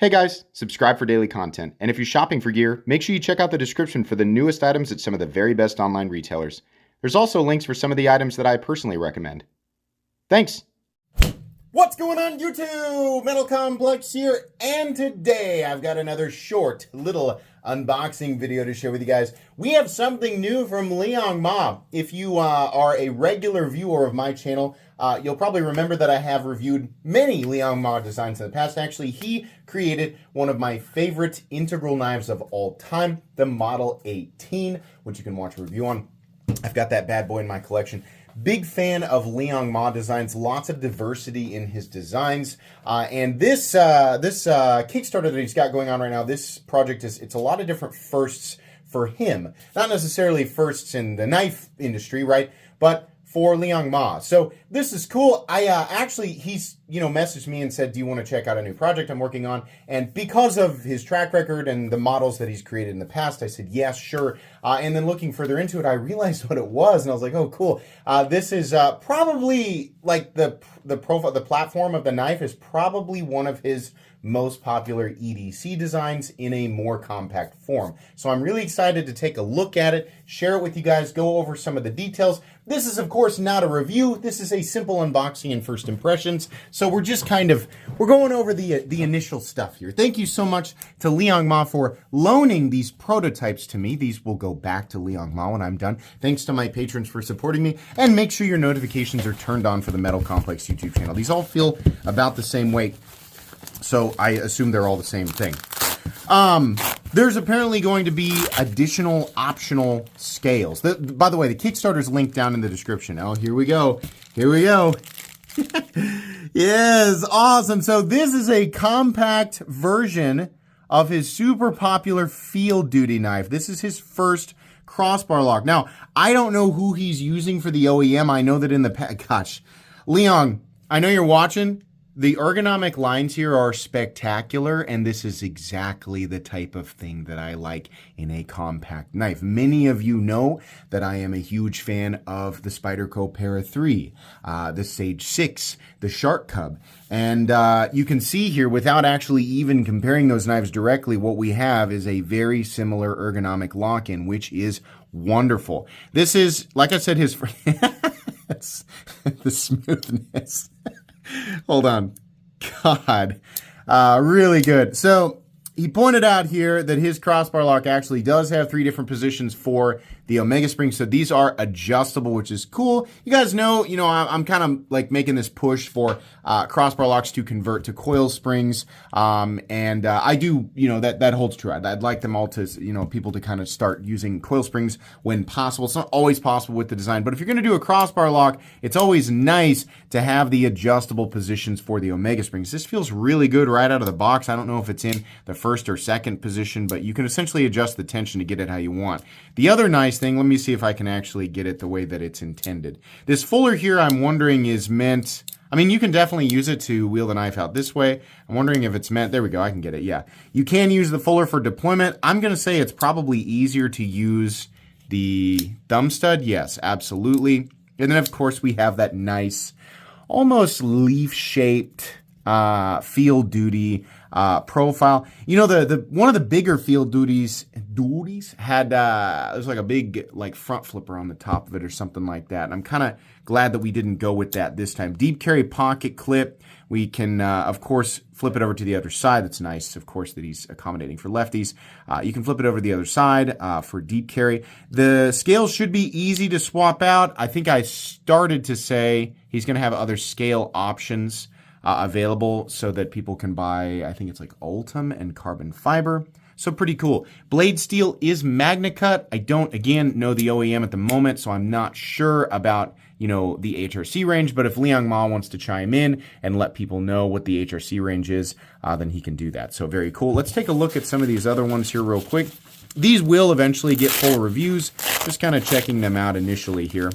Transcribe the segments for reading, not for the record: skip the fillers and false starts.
Hey guys, subscribe for daily content, and if you're shopping for gear, make sure you check out the description for the newest items at some of the very best online retailers. There's also links for some of the items that I personally recommend. Thanks! What's going on YouTube? Metal Complex here, and today I've got another short little unboxing video to share with you guys. We have something new from Liong Ma. If you are a regular viewer of my channel, you'll probably remember that I have reviewed many Liong Ma designs in the past. Actually, he created one of my favorite integral knives of all time, the Model 18, which you can watch a review on. I've got that bad boy in my collection. Big fan of Liong Ma designs, lots of diversity in his designs. And this Kickstarter that he's got going on right now, this project it's a lot of different firsts for him. Not necessarily firsts in the knife industry, right? But for Liong Ma. So this is cool. He's messaged me and said, do you want to check out a new project I'm working on? And because of his track record and the models that he's created in the past, I said, yes, sure. And then looking further into it, I realized what it was, and I was like, oh, cool. This is probably like the profile, the platform of the knife is probably one of his most popular EDC designs in a more compact form. So I'm really excited to take a look at it, share it with you guys, go over some of the details. This is, of course, not a review. This is a simple unboxing and first impressions. So we're just we're going over the initial stuff here. Thank you so much to Liong Ma for loaning these prototypes to me. These will go back to Liong Ma when I'm done. Thanks to my patrons for supporting me. And make sure your notifications are turned on for the Metal Complex YouTube channel. These all feel about the same weight, so I assume they're all the same thing. There's apparently going to be additional optional scales. By the way, the Kickstarter's linked down in the description. Oh, here we go. Here we go. Yes, awesome. So this is a compact version of his super popular field duty knife. This is his first crossbar lock. Now, I don't know who he's using for the OEM. I know that in the past, gosh, Liong, I know you're watching. The ergonomic lines here are spectacular, and this is exactly the type of thing that I like in a compact knife. Many of you know that I am a huge fan of the Spyderco Para 3, the Sage 6, the Shark Cub, and you can see here, without actually even comparing those knives directly, what we have is a very similar ergonomic lock-in, which is wonderful. This is, like I said, his the smoothness. Hold on. God. Really good. So he pointed out here that his crossbar lock actually does have 3 different positions for the Omega springs. So these are adjustable, which is cool. You guys know, I'm kind of like making this push for crossbar locks to convert to coil springs. I do, that holds true. I'd like them all to, people to kind of start using coil springs when possible. It's not always possible with the design, but if you're going to do a crossbar lock, it's always nice to have the adjustable positions for the Omega springs. This feels really good right out of the box. I don't know if it's in the first or second position, but you can essentially adjust the tension to get it how you want. The other nice thing, let me see if I can actually get it the way that it's intended. This fuller here, I'm wondering, is meant, I mean, you can definitely use it to wheel the knife out this way. I'm wondering if it's meant, there we go, I can get it, yeah. You can use the fuller for deployment. I'm going to say it's probably easier to use the thumb stud. Yes, absolutely. And then, of course, we have that nice, almost leaf-shaped field duty profile. The one of the bigger field duties had there's like a big front flipper on the top of it or something like that. And I'm kind of glad that we didn't go with that this time. Deep carry pocket clip. We can of course flip it over to the other side. That's nice, of course, that he's accommodating for lefties. You can flip it over to the other side for deep carry. The scales should be easy to swap out. I think I started to say he's going to have other scale options available so that people can buy, I think it's like Ultim and carbon fiber. So pretty cool. Blade steel is Magna Cut. I don't, again, know the OEM at the moment, so I'm not sure about, the HRC range, but if Liong Ma wants to chime in and let people know what the HRC range is, then he can do that. So very cool. Let's take a look at some of these other ones here real quick. These will eventually get full reviews, just kind of checking them out initially here.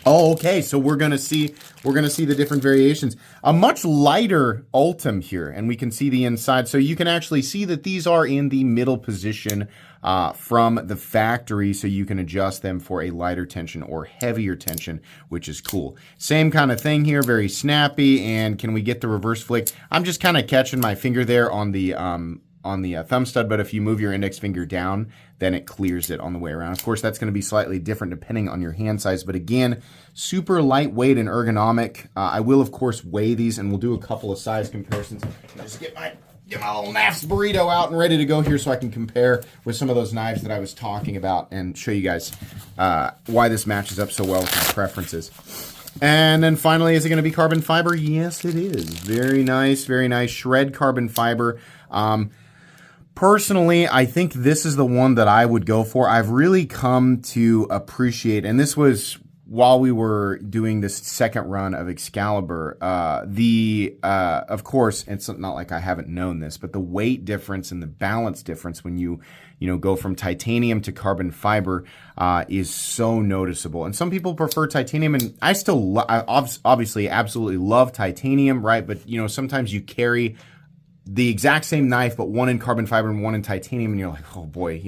Oh, okay. So we're gonna see the different variations. A much lighter Ultim here, and we can see the inside. So you can actually see that these are in the middle position from the factory, so you can adjust them for a lighter tension or heavier tension, which is cool. Same kind of thing here, very snappy. And can we get the reverse flick? I'm just kind of catching my finger there on the thumb stud, but if you move your index finger down, then it clears it on the way around. Of course, that's going to be slightly different depending on your hand size, but again, super lightweight and ergonomic. I will, of course, weigh these, and we'll do a couple of size comparisons. Just get my little NAFS burrito out and ready to go here so I can compare with some of those knives that I was talking about and show you guys why this matches up so well with my preferences. And then finally, is it going to be carbon fiber? Yes, it is. Very nice, very nice. Shred carbon fiber. Personally, I think this is the one that I would go for. I've really come to appreciate, and this was while we were doing this second run of Excalibur, of course, it's not like I haven't known this, but the weight difference and the balance difference when you go from titanium to carbon fiber is so noticeable. And some people prefer titanium, and I still obviously absolutely love titanium, right? But sometimes you carry the exact same knife, but one in carbon fiber and one in titanium, and you're like, oh boy,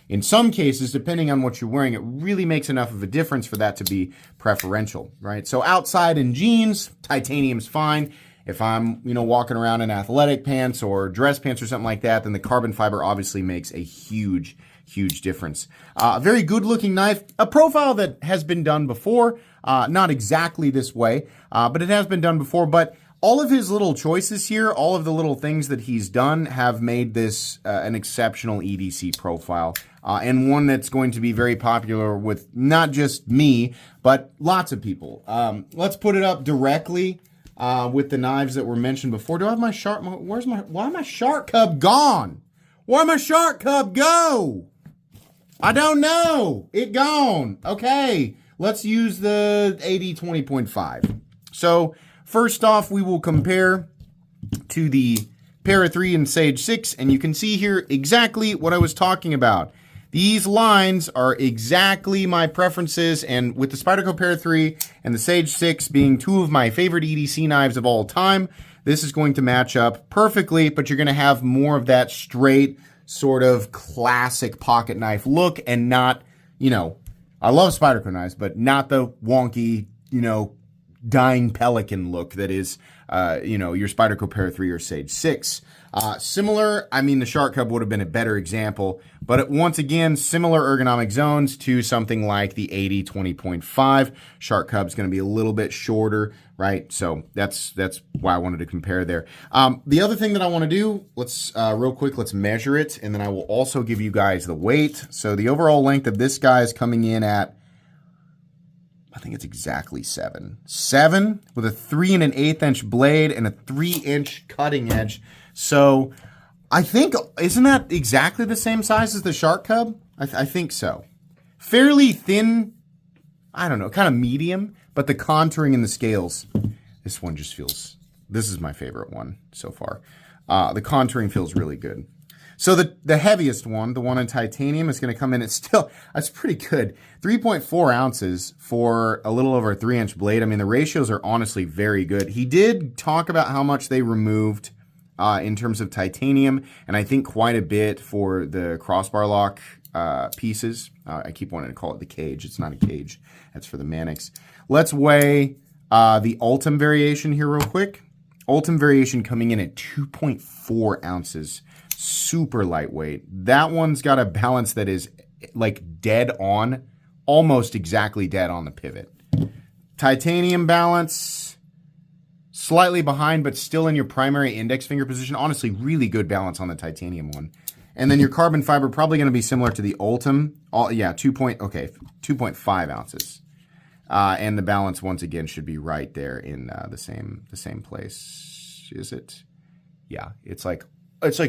in some cases, depending on what you're wearing, it really makes enough of a difference for that to be preferential, right? So outside in jeans, titanium's fine. If I'm, walking around in athletic pants or dress pants or something like that, then the carbon fiber obviously makes a huge difference. A very good looking knife, a profile that has been done before, not exactly this way, but it has been done before, but all of his little choices here, all of the little things that he's done have made this an exceptional EDC profile, and one that's going to be very popular with not just me, but lots of people. Let's put it up directly with the knives that were mentioned before. Do I have my shark? Why my shark cub gone? Where'd my shark cub go? I don't know. It gone. Okay, let's use the AD 20.5. So first off, we will compare to the Para 3 and Sage 6, and you can see here exactly what I was talking about. These lines are exactly my preferences, and with the Spyderco Para 3 and the Sage 6 being two of my favorite EDC knives of all time, this is going to match up perfectly, but you're going to have more of that straight, sort of classic pocket knife look, and not, I love Spyderco knives, but not the wonky, dying pelican look that is, your Spyderco Para 3 or Sage 6. Similar, the Shark Cub would have been a better example, but once again, similar ergonomic zones to something like the AD 20.5. Shark Cub's going to be a little bit shorter, right? So that's why I wanted to compare there. The other thing that I want to do, let's real quick, let's measure it, and then I will also give you guys the weight. So the overall length of this guy is coming in at, I think it's exactly 7 with a 3 1/8 inch blade and a 3-inch cutting edge. So I think, isn't that exactly the same size as the Shark Cub? I think so. Fairly thin, I don't know, kind of medium, but the contouring and the scales, this one just feels, this is my favorite one so far. The contouring feels really good. So the heaviest one, the one in titanium, is going to come in at that's pretty good. 3.4 ounces for a little over a 3-inch blade. The ratios are honestly very good. He did talk about how much they removed in terms of titanium, and I think quite a bit for the crossbar lock pieces. I keep wanting to call it the cage. It's not a cage. That's for the Mannix. Let's weigh the Ultim variation here real quick. Ultim variation coming in at 2.4 ounces. Super lightweight. That one's got a balance that is like dead on, almost exactly dead on the pivot. Titanium balance, slightly behind, but still in your primary index finger position. Honestly, really good balance on the titanium one. And then your carbon fiber probably going to be similar to the Ultim. 2.5 ounces. And the balance once again should be right there in the same place. Is it? Yeah, it's like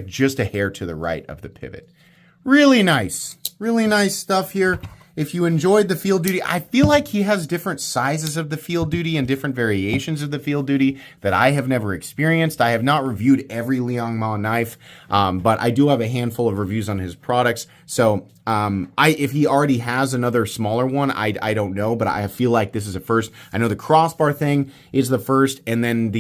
just a hair to the right of the pivot. Really nice stuff here. If you enjoyed the Field Duty, I feel like he has different sizes of the Field Duty and different variations of the Field Duty that I have never experienced. I have not reviewed every Liong Ma knife, but I do have a handful of reviews on his products. So if he already has another smaller one, I don't know, but I feel like this is a first. I know the crossbar thing is the first, and then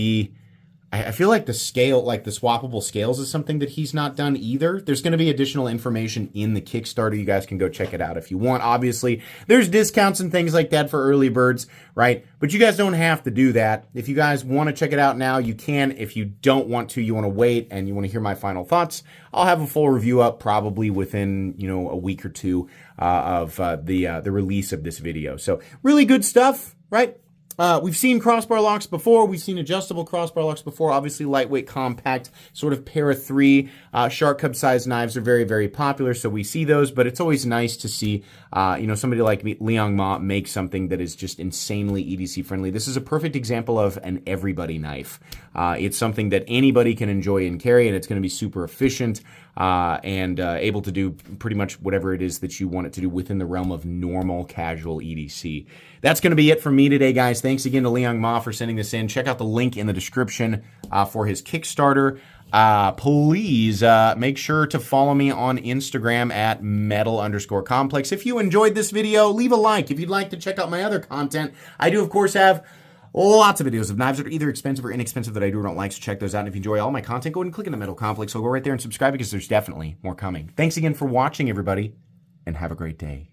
I feel like the scale, like the swappable scales, is something that he's not done either. There's going to be additional information in the Kickstarter. You guys can go check it out if you want. Obviously, there's discounts and things like that for early birds, right? But you guys don't have to do that. If you guys want to check it out now, you can. If you don't want to, you want to wait and you want to hear my final thoughts, I'll have a full review up probably within, a week or two of the release of this video. So really good stuff, right? We've seen crossbar locks before. We've seen adjustable crossbar locks before. Obviously, lightweight, compact, sort of para 3 shark cub size knives are very, very popular. So we see those, but it's always nice to see, somebody like Liong Ma make something that is just insanely EDC friendly. This is a perfect example of an everybody knife. It's something that anybody can enjoy and carry, and it's going to be super efficient and able to do pretty much whatever it is that you want it to do within the realm of normal casual EDC. That's going to be it for me today, guys. Thanks again to Liong Ma for sending this in. Check out the link in the description for his Kickstarter. Please make sure to follow me on Instagram at metal_complex. If you enjoyed this video, leave a like. If you'd like to check out my other content, I do, of course, have lots of videos of knives that are either expensive or inexpensive that I do or don't like, so check those out. And if you enjoy all my content, go ahead and click on the Metal Complex. So go right there and subscribe because there's definitely more coming. Thanks again for watching, everybody, and have a great day.